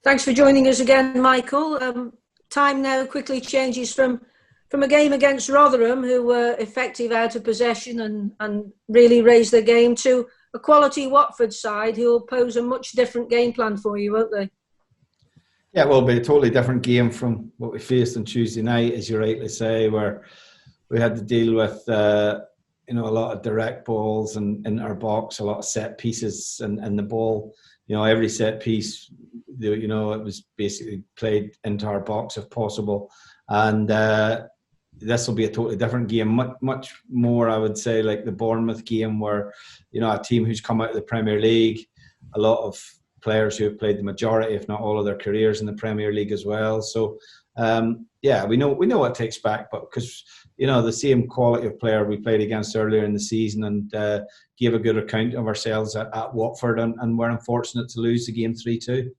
Thanks for joining us again, Michael. Time now quickly changes from a game against Rotherham, who were effective out of possession and really raised their game, to a quality Watford side who will pose a much different game plan for you, won't they? Yeah, it will be a totally different game from what we faced on Tuesday night, as you rightly say, where we had to deal with a lot of direct balls and in our box, a lot of set pieces, and the ball. Every set piece, it was basically played into our box if possible, and this will be a totally different game, much more, I would say, like the Bournemouth game, where a team who's come out of the Premier League, a lot of players who have played the majority, if not all, of their careers in the Premier League as well. So, we know what to expect, but because the same quality of player we played against earlier in the season and gave a good account of ourselves at Watford, and we're unfortunate to lose the game 3-2.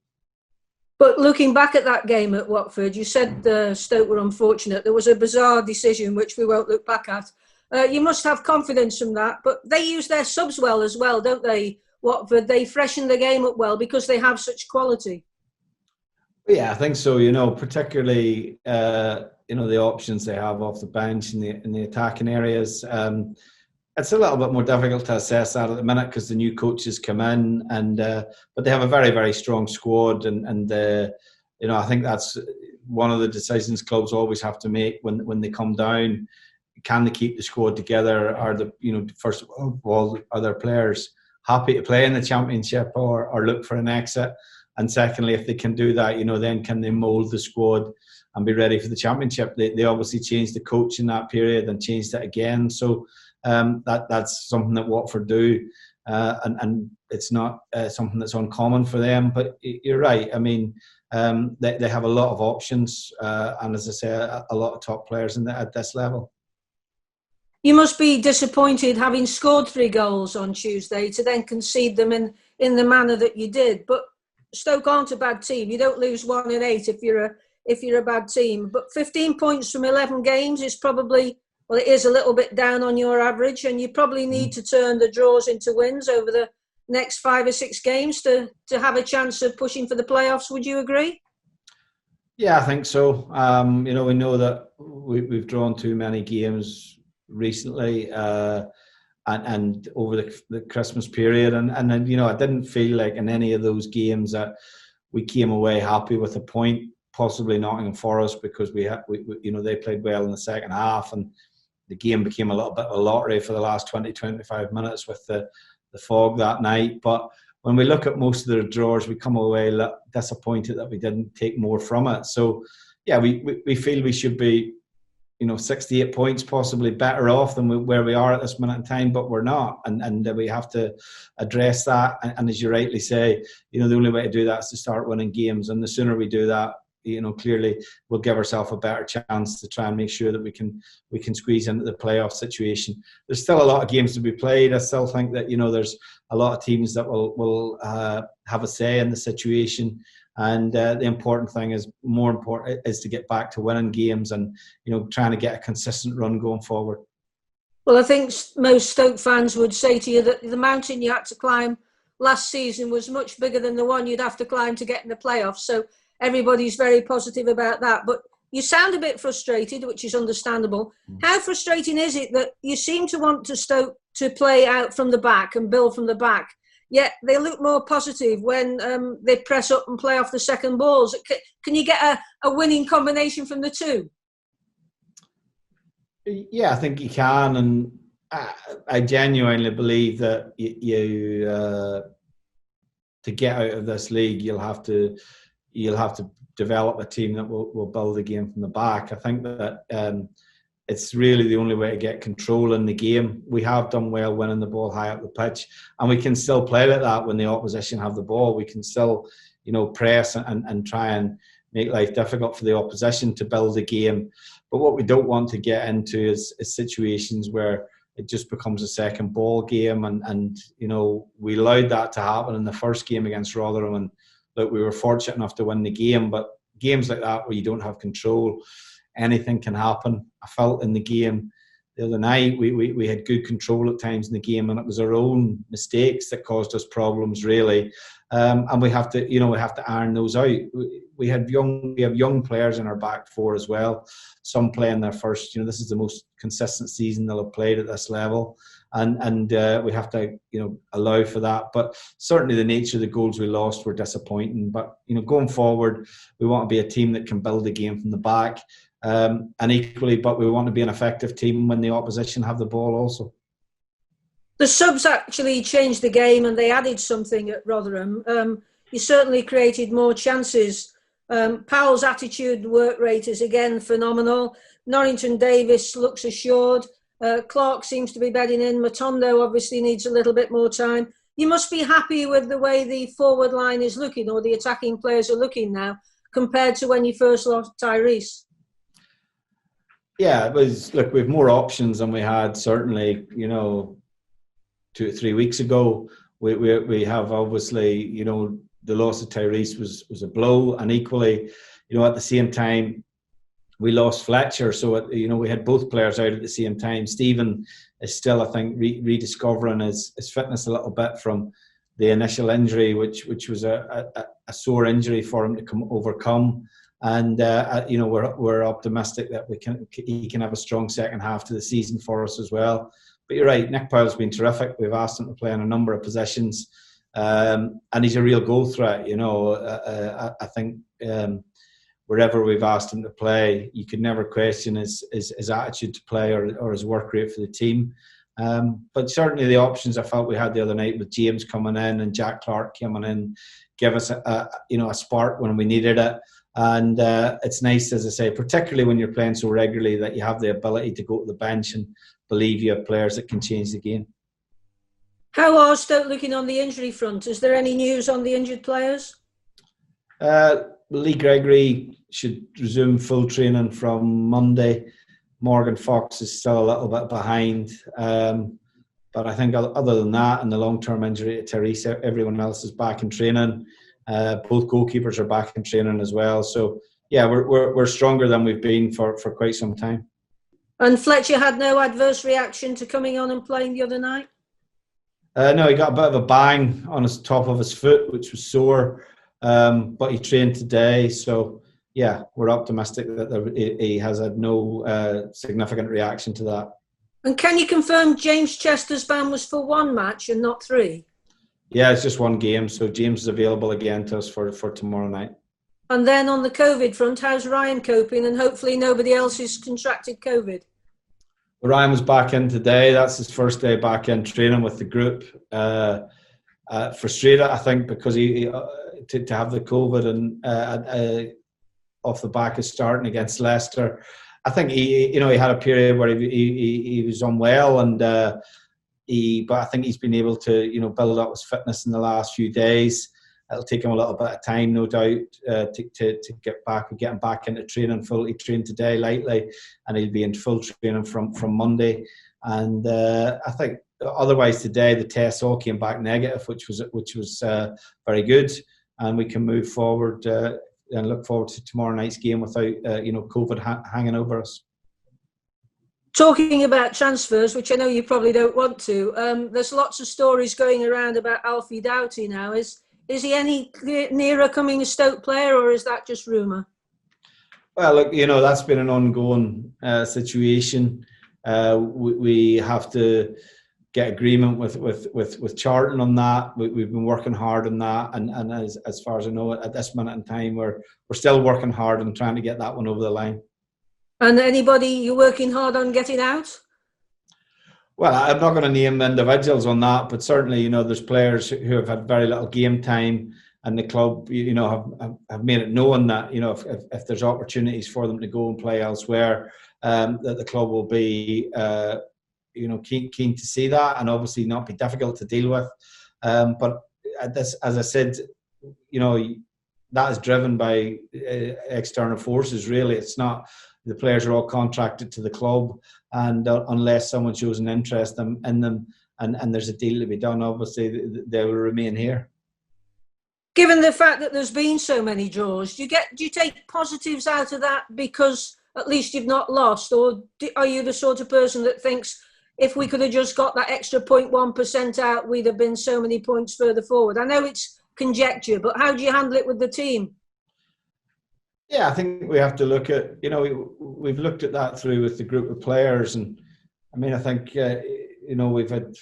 But looking back at that game at Watford, you said Stoke were unfortunate. There was a bizarre decision which we won't look back at. You must have confidence from that, but they use their subs well as well, don't they, Watford? They freshen the game up well because they have such quality. Yeah, I think so. Particularly the options they have off the bench in the attacking areas. It's a little bit more difficult to assess that at the minute because the new coaches come in, but they have a very, very strong squad, and I think that's one of the decisions clubs always have to make when they come down. Can they keep the squad together? Are first of all, are their players happy to play in the Championship or look for an exit? And secondly, if they can do that, then can they mould the squad and be ready for the Championship? They obviously changed the coach in that period and changed it again. So that's something that Watford do, and it's not something that's uncommon for them. But you're right. I mean, they have a lot of options, and as I say, a lot of top players at this level. You must be disappointed having scored 3 goals on Tuesday to then concede them in the manner that you did. But Stoke aren't a bad team. You don't lose 1 in 8 if you're a bad team. But 15 points from 11 games is probably, well, it is a little bit down on your average, and you probably need to turn the draws into wins over the next 5 or 6 games to have a chance of pushing for the playoffs. Would you agree? Yeah, I think so. We know that we've drawn too many games recently, and over the Christmas period, and I didn't feel like in any of those games that we came away happy with a point. Possibly Nottingham Forest, because they played well in the second half, and the game became a little bit of a lottery for the last 20-25 minutes with the fog that night. But when we look at most of the draws, we come away disappointed that we didn't take more from it. So yeah, we feel we should be 68 points, possibly better off than where we are at this minute in time, but we're not, and we have to address that. And as you rightly say, the only way to do that is to start winning games, and the sooner we do that, clearly we'll give ourselves a better chance to try and make sure that we can squeeze into the playoff situation. There's still a lot of games to be played. I still think that there's a lot of teams that will have a say in the situation. And the important thing is to get back to winning games and trying to get a consistent run going forward. Well, I think most Stoke fans would say to you that the mountain you had to climb last season was much bigger than the one you'd have to climb to get in the playoffs. So everybody's very positive about that. But you sound a bit frustrated, which is understandable. How frustrating is it that you seem to want to Stoke to play out from the back and build from the back, yet they look more positive when they press up and play off the second balls? Can you get a winning combination from the two? Yeah, I think you can, and I genuinely believe that you to get out of this league, you'll have to develop a team that will build a game from the back. I think that it's really the only way to get control in the game. We have done well winning the ball high up the pitch, and we can still play like that when the opposition have the ball. We can still, press and try and make life difficult for the opposition to build a game. But what we don't want to get into is situations where it just becomes a second ball game, and we allowed that to happen in the first game against Rotherham, and look, we were fortunate enough to win the game. But games like that where you don't have control, anything can happen. I felt in the game the other night we had good control at times in the game, and it was our own mistakes that caused us problems, really. and we have to iron those out. We have young players in our back four as well. Some playing their first. This is the most consistent season they'll have played at this level, and we have to allow for that. But certainly the nature of the goals we lost were disappointing. But going forward, we want to be a team that can build the game from the back, and equally, but we want to be an effective team when the opposition have the ball also. The subs actually changed the game and they added something at Rotherham. He certainly created more chances. Powell's attitude and work rate is again phenomenal. Norrington Davis looks assured. Clark seems to be bedding in. Matondo obviously needs a little bit more time. You must be happy with the way the forward line is looking, or the attacking players are looking now, compared to when you first lost Tyrese. Yeah, it was. Look, we have more options than we had certainly, 2 or 3 weeks ago. We have obviously, the loss of Tyrese was a blow, and equally, at the same time, we lost Fletcher. So we had both players out at the same time. Stephen is still, I think, rediscovering his fitness a little bit from the initial injury, which was a sore injury for him to overcome. And we're optimistic that he can have a strong second half to the season for us as well. But you're right, Nick Powell's been terrific. We've asked him to play in a number of positions, and he's a real goal threat. I think wherever we've asked him to play, you could never question his attitude to play or his work rate for the team. But certainly the options I felt we had the other night with James coming in and Jack Clark coming in give us a spark when we needed it. And it's nice, as I say, particularly when you're playing so regularly, that you have the ability to go to the bench and believe you have players that can change the game. How are Stoke looking on the injury front? Is there any news on the injured players? Lee Gregory should resume full training from Monday. Morgan Fox is still a little bit behind. But I think other than that, and the long-term injury to Therese, everyone else is back in training. Both goalkeepers are back in training as well. So, yeah, we're stronger than we've been for quite some time. And Fletcher had no adverse reaction to coming on and playing the other night? No, he got a bit of a bang on his top of his foot, which was sore. But he trained today. So, yeah, we're optimistic that he has had no significant reaction to that. And can you confirm James Chester's ban was for one match and not 3? Yeah, it's just one game. So James is available again to us for tomorrow night. And then on the COVID front, how's Ryan coping? And hopefully nobody else has contracted COVID. Ryan was back in today. That's his first day back in training with the group. Frustrated, I think, because he to have the COVID and off the back of starting against Leicester. I think he had a period where he was unwell, and but I think he's been able to build up his fitness in the last few days. It'll take him a little bit of time, no doubt, to get back and getting back into training fully. He trained today lightly, and he'll be in full training from Monday. And I think otherwise today the tests all came back negative, which was very good, and we can move forward and look forward to tomorrow night's game without COVID hanging over us. Talking about transfers, which I know you probably don't want to, there's lots of stories going around about Alfie Doughty now. Is he any nearer coming a Stoke player, or is that just rumour? Well, look, that's been an ongoing situation. We have to get agreement with Charlton on that. We've been working hard on that, and as far as I know, at this minute in time, we're still working hard and trying to get that one over the line. And anybody you're working hard on getting out? Well, I'm not going to name individuals on that, but certainly, there's players who have had very little game time, and the club, have made it known that, if there's opportunities for them to go and play elsewhere, that the club will be, keen to see that, and obviously not be difficult to deal with. But as I said, that is driven by external forces. Really, it's not. The players are all contracted to the club, and unless someone shows an interest in them and there's a deal to be done, obviously they will remain here. Given the fact that there's been so many draws, do you take positives out of that because at least you've not lost, or are you the sort of person that thinks if we could have just got that extra 0.1% out, we'd have been so many points further forward? I know it's conjecture, but how do you handle it with the team? Yeah, I think we have to look at, we've looked at that through with the group of players. And I mean, I think, we've had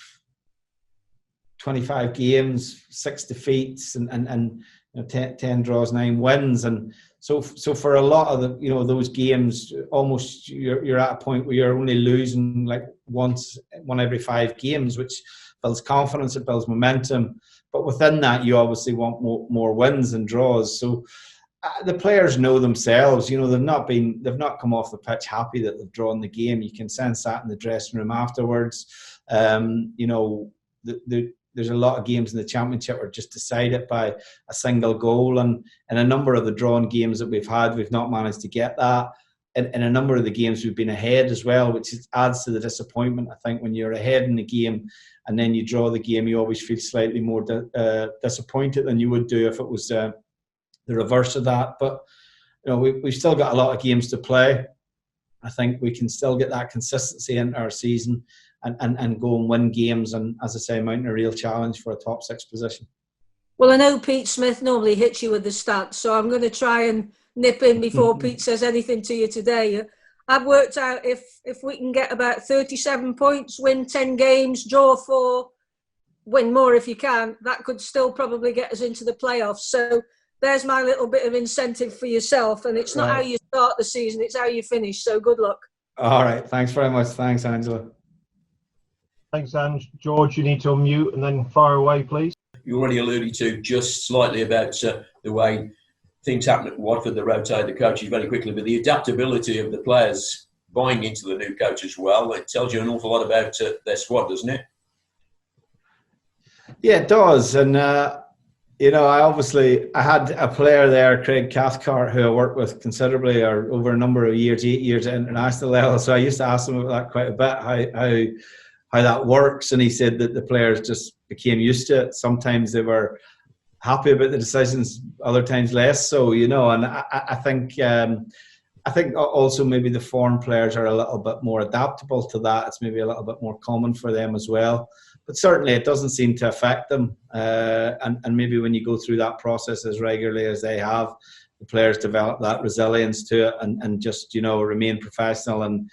25 games, 6 defeats, and 10 draws, 9 wins. And so for a lot of the, those games, almost you're at a point where you're only losing like one every 5 games, which builds confidence, it builds momentum. But within that, you obviously want more wins and draws. So the players know themselves. They've not come off the pitch happy that they've drawn the game. You can sense that in the dressing room afterwards. There's a lot of games in the Championship are just decided by a single goal, and in a number of the drawn games that we've had, we've not managed to get that. In a number of the games, we've been ahead as well, which adds to the disappointment. I think when you're ahead in the game and then you draw the game, you always feel slightly more disappointed than you would do if it was the reverse of that. But we've still got a lot of games to play. I think we can still get that consistency into our season and go and win games, and as I say, mount a real challenge for a top 6 position. Well, I know Pete Smith normally hits you with the stats, so I'm going to try and nip in before Pete says anything to you today. I've worked out if we can get about 37 points, win 10 games, draw 4, win more if you can, that could still probably get us into the playoffs. So there's my little bit of incentive for yourself. And it's not how you start the season, it's how you finish. So good luck. All right. Thanks very much. Thanks, Angela. Thanks, Ange. George, you need to unmute and then fire away, please. You already alluded to just slightly about the way things happen at Watford, they rotate the coaches very quickly, but the adaptability of the players buying into the new coach as well, it tells you an awful lot about their squad, doesn't it? Yeah, it does. And, I had a player there, Craig Cathcart, who I worked with considerably or over a number of years, 8 years at international level. So I used to ask him about that quite a bit, how that works. And he said that the players just became used to it. Sometimes they were happy about the decisions, other times less so, and I think also maybe the foreign players are a little bit more adaptable to that. It's maybe a little bit more common for them as well. But certainly it doesn't seem to affect them. And maybe when you go through that process as regularly as they have, the players develop that resilience to it and just, remain professional and,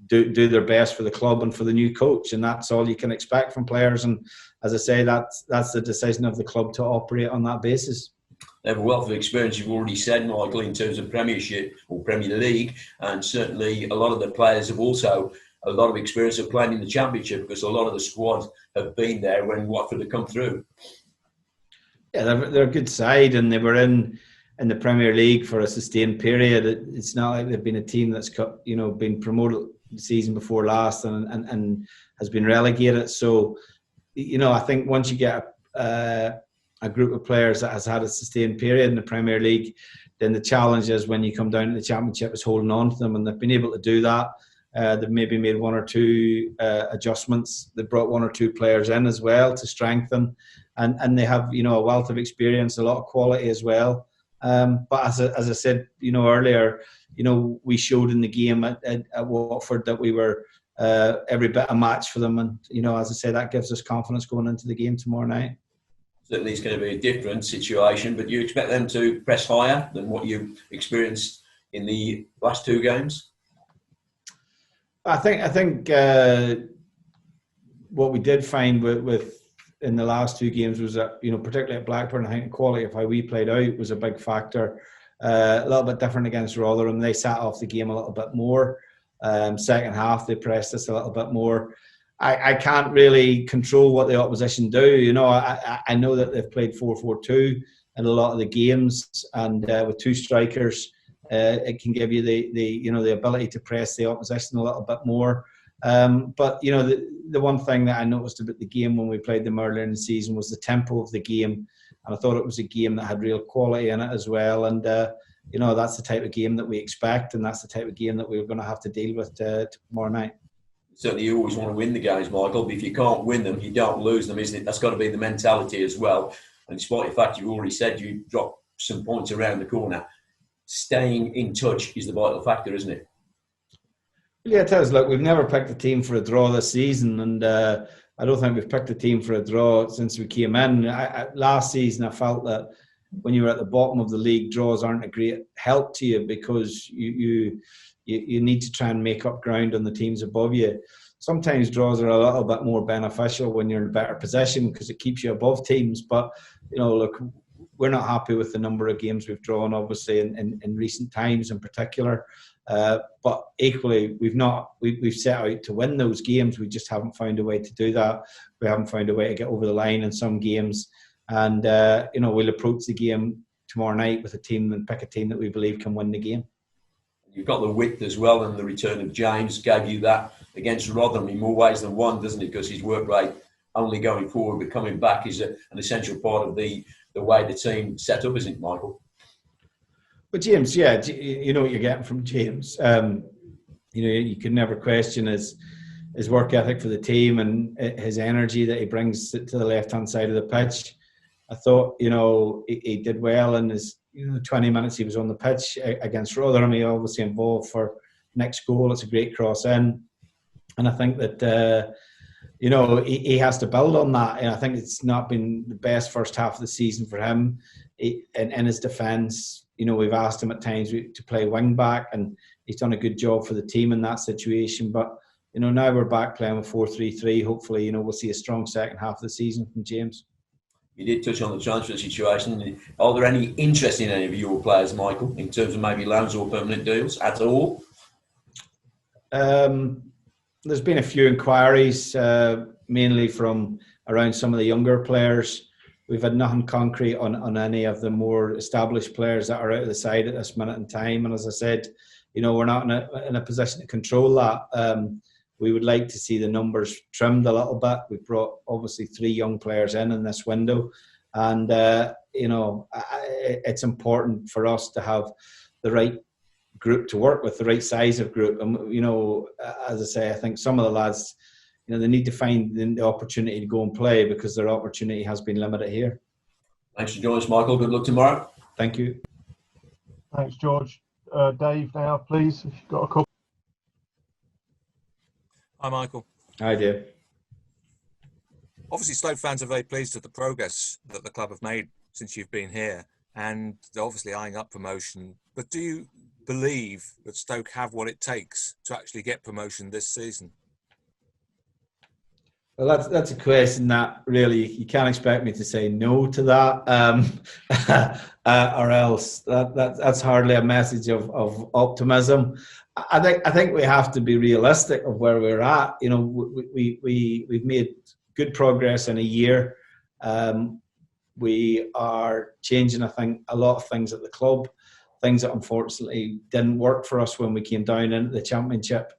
do their best for the club and for the new coach. And that's all you can expect from players. And as I say, that's the decision of the club to operate on that basis. They have a wealth of experience, you've already said, Michael, in terms of Premiership or Premier League. And certainly a lot of the players have also a lot of experience of playing in the Championship because a lot of the squad have been there when Watford have come through. Yeah, they're a good side, and they were in the Premier League for a sustained period. It's not like they've been a team that's been promoted the season before last and has been relegated. So, I think once you get a group of players that has had a sustained period in the Premier League, then the challenge is when you come down to the Championship is holding on to them, and they've been able to do that. They've maybe made 1 or 2 adjustments. They've brought 1 or 2 players in as well to strengthen, and they have a wealth of experience, a lot of quality as well. But as I said earlier, we showed in the game at Watford that we were every bit a match for them, and as I say, that gives us confidence going into the game tomorrow night. Certainly it's going to be a different situation, but you expect them to press higher than what you experienced in the last 2 games? I think what we did find with in the last 2 games was that, particularly at Blackburn, I think the quality of how we played out was a big factor. A little bit different against Rotherham. They sat off the game a little bit more. Second half, they pressed us a little bit more. I can't really control what the opposition do. I know that they've played 4-4-2 in a lot of the games, and with 2 strikers, it can give you the ability to press the opposition a little bit more. But the one thing that I noticed about the game when we played them earlier in the season was the tempo of the game, and I thought it was a game that had real quality in it as well. And that's the type of game that we expect, and that's the type of game that we're going to have to deal with tomorrow night. Certainly you always want to win the games, Michael, but if you can't win them, you don't lose them, isn't it? That's got to be the mentality as well. And despite the fact you've already said you dropped some points around the corner, staying in touch is the vital factor, isn't it? Yeah, it is. Look, we've never picked a team for a draw this season, and I don't think we've picked a team for a draw since we came in. Last season, I felt that when you were at the bottom of the league, draws aren't a great help to you because you need to try and make up ground on the teams above you. Sometimes draws are a little bit more beneficial when you're in a better position because it keeps you above teams. But, look, we're not happy with the number of games we've drawn, obviously, in recent times in particular. But equally, we've set out to win those games. We just haven't found a way to do that. We haven't found a way to get over the line in some games. And, we'll approach the game tomorrow night with a team and pick a team that we believe can win the game. You've got the width as well, and the return of James gave you that against Rotherham in more ways than one, doesn't it? Because his work rate only going forward, but coming back is an essential part of the way the team set up, isn't it, Michael? But James, yeah, you know what you're getting from James. You can never question his work ethic for the team and his energy that he brings to the left-hand side of the pitch. I thought, he did well in his 20 minutes he was on the pitch against Rotherham. He obviously involved for next goal. It's a great cross in. And I think that, he has to build on that. And I think it's not been the best first half of the season for him. In his defence, we've asked him at times to play wing back, and he's done a good job for the team in that situation. But, now we're back playing with 4-3-3. Hopefully, we'll see a strong second half of the season from James. You did touch on the transfer situation. Are there any interest in any of your players, Michael, in terms of maybe loans or permanent deals at all? There's been a few inquiries, mainly from around some of the younger players. We've had nothing concrete on any of the more established players that are out of the side at this minute in time. And as I said, we're not in a position to control that. We would like to see the numbers trimmed a little bit. We've brought obviously 3 young players in this window, and it's important for us to have the right group to work with, the right size of group. And as I say, I think some of the lads, they need to find the opportunity to go and play because their opportunity has been limited here. Thanks for joining us, Michael. Good luck tomorrow. Thank you. Thanks, George. Dave, now, please, if you've got a couple. Hi, Michael. Hi, Dave. Obviously, Stoke fans are very pleased with the progress that the club have made since you've been here, and they're obviously eyeing up promotion. But do you believe that Stoke have what it takes to actually get promotion this season? Well, that's a question that really you can't expect me to say no to that, or else that's hardly a message of optimism. I think we have to be realistic of where we're at. We've made good progress in a year. We are changing, I think, a lot of things at the club, things that unfortunately didn't work for us when we came down into the Championship.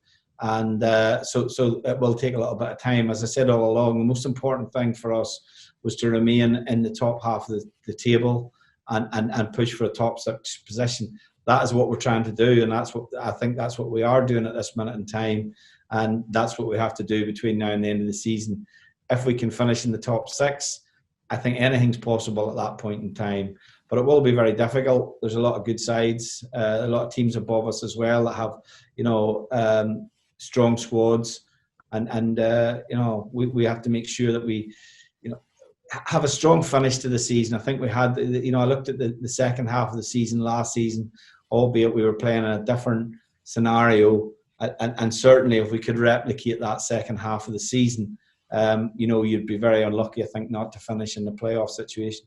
And so it will take a little bit of time. As I said all along, the most important thing for us was to remain in the top half of the table and push for a top 6 position. That is what we're trying to do, and that's what we are doing at this minute in time, and that's what we have to do between now and the end of the season. If we can finish in the top 6, I think anything's possible at that point in time. But it will be very difficult. There's a lot of good sides, a lot of teams above us as well that have, strong squads, and we have to make sure that we, have a strong finish to the season. I think we had, I looked at the second half of the season last season, albeit we were playing in a different scenario, and certainly if we could replicate that second half of the season, you'd be very unlucky, I think, not to finish in the playoff situation.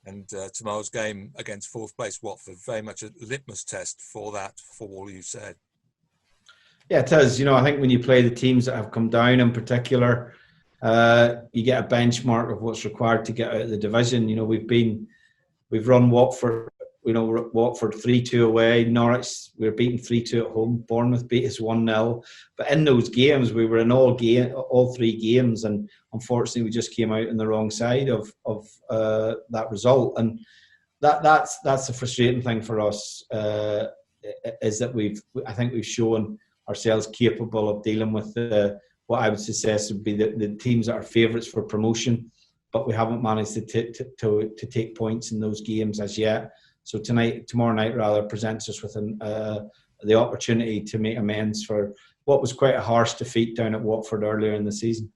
And tomorrow's game against 4th place Watford, very much a litmus test for that, for all you said. Yeah, it is. I think when you play the teams that have come down in particular, you get a benchmark of what's required to get out of the division. We've run Watford, Watford 3-2 away, Norwich, we were beaten 3-2 at home, Bournemouth beat us 1-0. But in those games, we were in all 3 games, and unfortunately we just came out on the wrong side of that result. And that's the frustrating thing for us, is that I think we've shown ourselves capable of dealing with what I would suggest would be the teams that are favourites for promotion, but we haven't managed to take points in those games as yet. So tomorrow night presents us with the opportunity to make amends for what was quite a harsh defeat down at Watford earlier in the season.